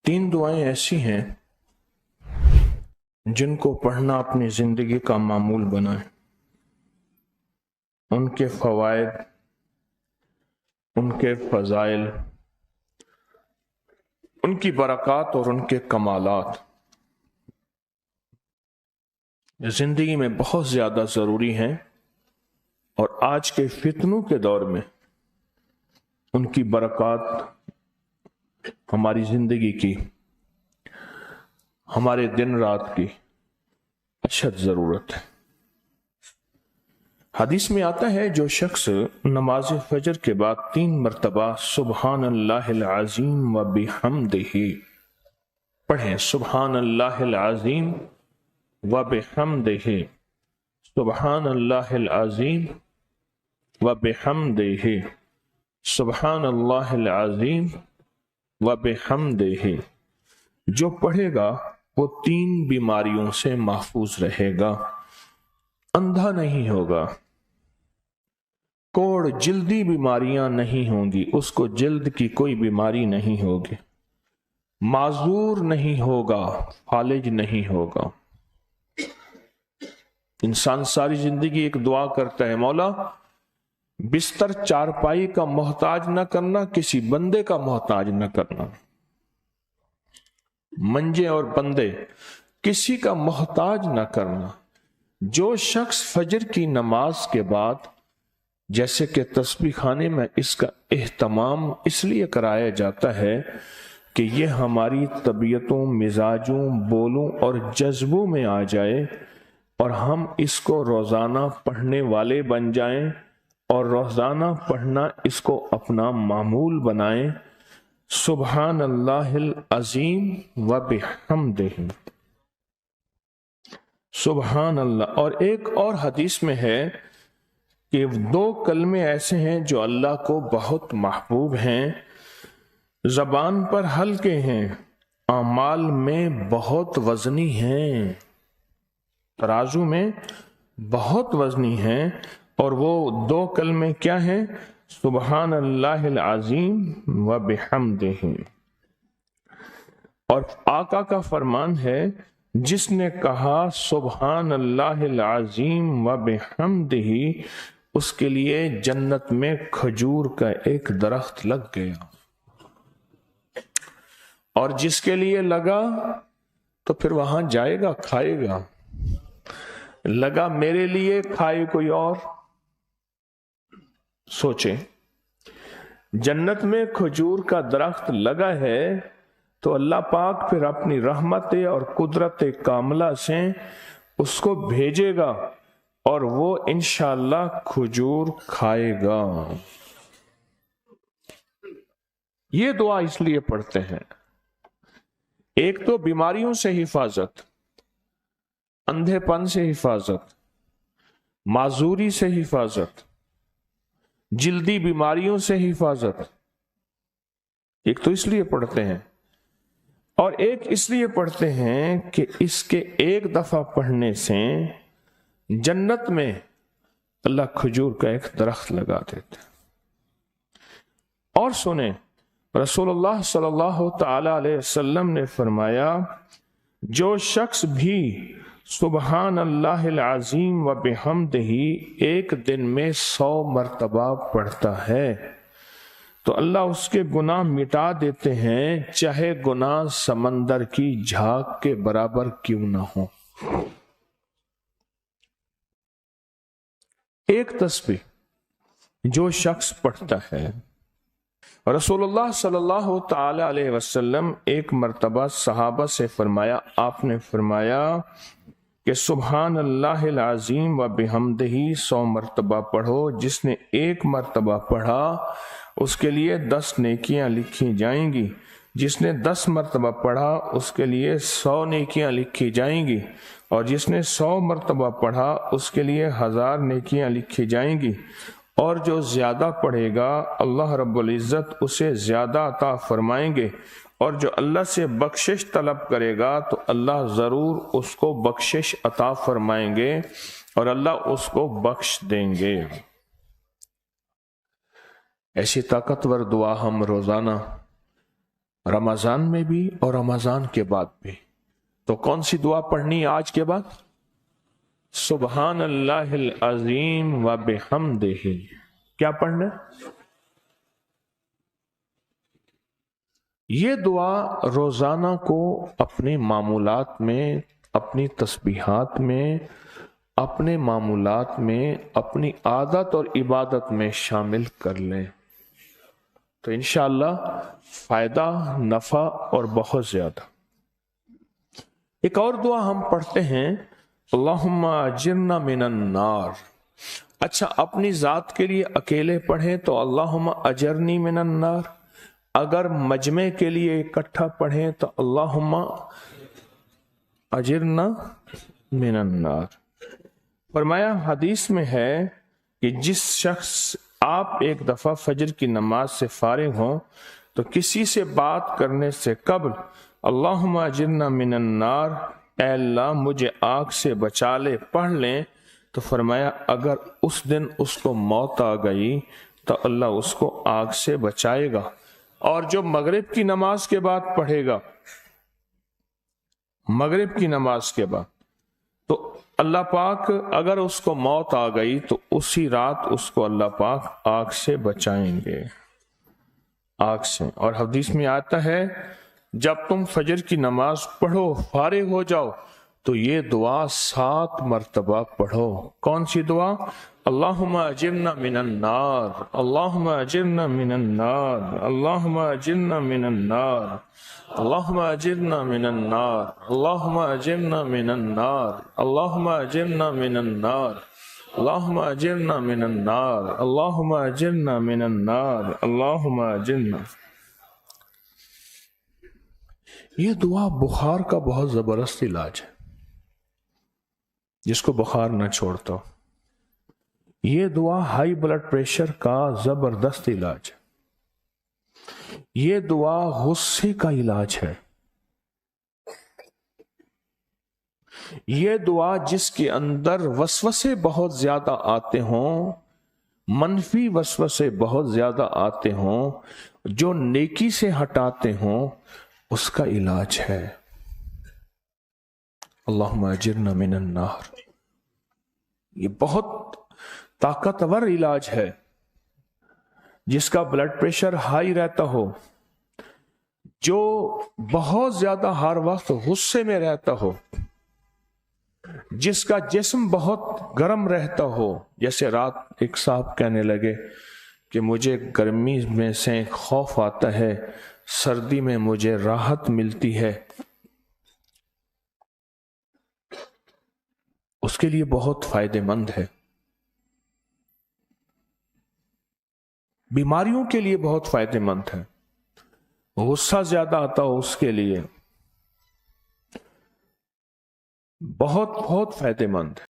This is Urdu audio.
تین دعائیں ایسی ہیں جن کو پڑھنا اپنی زندگی کا معمول بنائیں. ان کے فوائد، ان کے فضائل، ان کی برکات اور ان کے کمالات زندگی میں بہت زیادہ ضروری ہیں، اور آج کے فتنوں کے دور میں ان کی برکات ہماری زندگی کی، ہمارے دن رات کی اشد ضرورت ہے. حدیث میں آتا ہے جو شخص نماز فجر کے بعد 3 مرتبہ سبحان اللہ العظیم و بحمدہ پڑھیں، سبحان اللہ العظیم و بحمدہ، سبحان اللہ العظیم و بحمدہ، سبحان اللہ العظیم و بحمدہ، جو پڑھے گا وہ 3 بیماریوں سے محفوظ رہے گا. اندھا نہیں ہوگا، کوڑ جلدی بیماریاں نہیں ہوں گی، اس کو جلد کی کوئی بیماری نہیں ہوگی، معذور نہیں ہوگا، فالج نہیں ہوگا. انسان ساری زندگی ایک دعا کرتا ہے، مولا بستر چارپائی کا محتاج نہ کرنا، کسی بندے کا محتاج نہ کرنا. منجے اور بندے کسی کا محتاج نہ کرنا. جو شخص فجر کی نماز کے بعد، جیسے کہ تسبیح خانے میں اس کا اہتمام اس لیے کرایا جاتا ہے کہ یہ ہماری طبیعتوں، مزاجوں، بولوں اور جذبوں میں آ جائے اور ہم اس کو روزانہ پڑھنے والے بن جائیں اور روزانہ پڑھنا اس کو اپنا معمول بنائیں. سبحان اللہ العظیم و بحمدہ، سبحان اللہ. اور ایک اور حدیث میں ہے کہ 2 کلمے ایسے ہیں جو اللہ کو بہت محبوب ہیں، زبان پر ہلکے ہیں، اعمال میں بہت وزنی ہیں، ترازو میں بہت وزنی ہیں. اور وہ 2 کلمے کیا ہیں؟ سبحان اللہ العظیم و بحمدہ. اور آقا کا فرمان ہے، جس نے کہا سبحان اللہ العظیم و بحمدہ، اس کے لیے جنت میں کھجور کا ایک درخت لگ گیا. اور جس کے لیے لگا تو پھر وہاں جائے گا، کھائے گا. لگا میرے لیے، کھائے کوئی اور. سوچیں، جنت میں کھجور کا درخت لگا ہے تو اللہ پاک پھر اپنی رحمت اور قدرت کاملہ سے اس کو بھیجے گا اور وہ انشاءاللہ کھجور کھائے گا. یہ دعا اس لیے پڑھتے ہیں، ایک تو بیماریوں سے حفاظت، اندھے پن سے حفاظت، معذوری سے حفاظت، جلدی بیماریوں سے حفاظت. ایک تو اس لیے پڑھتے ہیں، اور ایک اس لیے پڑھتے ہیں کہ اس کے ایک دفعہ پڑھنے سے جنت میں اللہ کھجور کا ایک درخت لگا دیتے. اور سنیں، رسول اللہ صلی اللہ تعالی علیہ وسلم نے فرمایا، جو شخص بھی سبحان اللہ العظیم و بحمدہ ایک دن میں 100 مرتبہ پڑھتا ہے تو اللہ اس کے گناہ مٹا دیتے ہیں، چاہے گناہ سمندر کی جھاگ کے برابر کیوں نہ ہو. ایک تسبیح جو شخص پڑھتا ہے. رسول اللہ صلی اللہ تعالی علیہ وسلم ایک مرتبہ صحابہ سے فرمایا، آپ نے فرمایا کہ سبحان اللہ العظیم و بحمدہ 100 مرتبہ پڑھو. جس نے 1 مرتبہ پڑھا اس کے لیے 10 نیکیاں لکھی جائیں گی، جس نے 10 مرتبہ پڑھا اس کے لیے 100 نیکیاں لکھی جائیں گی، اور جس نے 100 مرتبہ پڑھا اس کے لیے 1000 نیکیاں لکھی جائیں گی. اور جو زیادہ پڑھے گا اللہ رب العزت اسے زیادہ عطا فرمائیں گے، اور جو اللہ سے بخشش طلب کرے گا تو اللہ ضرور اس کو بخشش عطا فرمائیں گے اور اللہ اس کو بخش دیں گے. ایسی طاقتور دعا ہم روزانہ رمضان میں بھی اور رمضان کے بعد بھی. تو کون سی دعا پڑھنی آج کے بعد؟ سبحان اللہ العظیم و بحمدہ. کیا پڑھنا؟ یہ دعا روزانہ کو اپنے معمولات میں، اپنی تسبیحات میں، اپنے معمولات میں، اپنی عادت اور عبادت میں شامل کر لیں تو انشاءاللہ فائدہ، نفع اور بہت زیادہ. ایک اور دعا ہم پڑھتے ہیں، اللہم اجرنا من النار. اچھا، اپنی ذات کے لیے اکیلے پڑھیں تو اللہم اجرنی من النار. اگر مجمع کے لیے اکٹھا پڑھیں تو اللہم اجرنا من النار. فرمایا حدیث میں ہے کہ جس شخص آپ ایک دفعہ فجر کی نماز سے فارغ ہوں تو کسی سے بات کرنے سے قبل اللہم اجرنا من النار، اے اللہ مجھے آگ سے بچا لے، پڑھ لیں تو فرمایا اگر اس دن اس کو موت آ گئی تو اللہ اس کو آگ سے بچائے گا. اور جو مغرب کی نماز کے بعد پڑھے گا، مغرب کی نماز کے بعد، تو اللہ پاک اگر اس کو موت آ گئی تو اسی رات اس کو اللہ پاک آگ سے بچائیں گے، آگ سے. اور حدیث میں آتا ہے جب تم فجر کی نماز پڑھو، فارغ ہو جاؤ تو یہ دعا 7 مرتبہ پڑھو. کون سی دعا؟ اللہم اجرنا من النار، اللہم اجرنا من النار، اللہم اجرنا من النار، اللہم اجرنا من النار، اللہم اجرنا من النار، اللہم اجرنا من النار، اللہم اجرنا من النار، اللہم اجرنا من النار، اللہم اجرنا. یہ دعا بخار کا بہت زبردست علاج ہے، جس کو بخار نہ چھوڑتا ہو. یہ دعا ہائی بلڈ پریشر کا زبردست علاج ہے. یہ دعا غصے کا علاج ہے. یہ دعا جس کے اندر وسوسے بہت زیادہ آتے ہوں، منفی وسوسے بہت زیادہ آتے ہوں، جو نیکی سے ہٹاتے ہوں، اس کا علاج ہے. اللہم اجرنا من النار. یہ بہت طاقتور علاج ہے. جس کا بلڈ پریشر ہائی رہتا ہو، جو بہت زیادہ ہر وقت غصے میں رہتا ہو، جس کا جسم بہت گرم رہتا ہو. جیسے رات ایک صاحب کہنے لگے کہ مجھے گرمی میں سے خوف آتا ہے، سردی میں مجھے راحت ملتی ہے. اس کے لیے بہت فائدہ مند ہے. بیماریوں کے لیے بہت فائدہ مند ہے. غصہ زیادہ آتا ہو اس کے لیے بہت بہت فائدہ مند ہے.